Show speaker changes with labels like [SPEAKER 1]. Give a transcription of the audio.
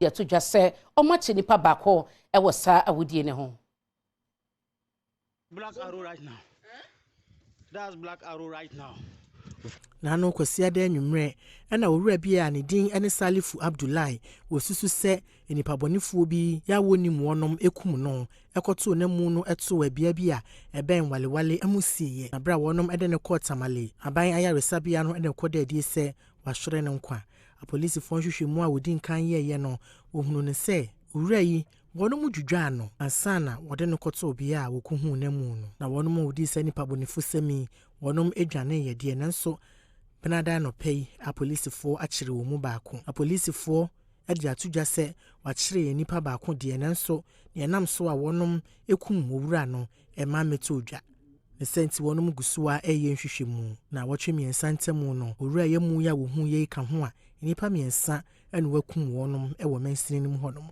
[SPEAKER 1] de to dwa se omache nipa bako e wo sa awudie ne ho.
[SPEAKER 2] Black Arrow right now. That's Black Arrow right now.
[SPEAKER 3] Nano Kwasi Ade Anwumre na owura bia ne din ene Salifu Abdullahi wosusu se enipa bonifuo bi ya woni mu onom ekum no ekoto na mu no eto abia bia eben walewale amusiye na bra wonom ede ne court amale aban ayaresa bia no ede koda edi se wahwere ne nkwa apolisifoɔ hwehwɛ mu a wodi nkan ye no wohunu ne se owura yi wonom dwudwa no ansana wode no koto obia a wokuhu na mu no na wonom wodi se nipa bonifo semi wonom edwane ye de nanso Penada no pay a policefoɔ akyere wo mu baako. A policefoɔ ade atudwa sɛ wakyere nipa baako de nanso ne nam so a wonom ekum owura no ema metodwa. Ne senti wonom gusua eye nhwehwɛ mu na wɔtwe miensa ntemu no owura ye mu ya wo hu ye ka ho a nipa miensa ene wakum wonom e wo mansini nim honom.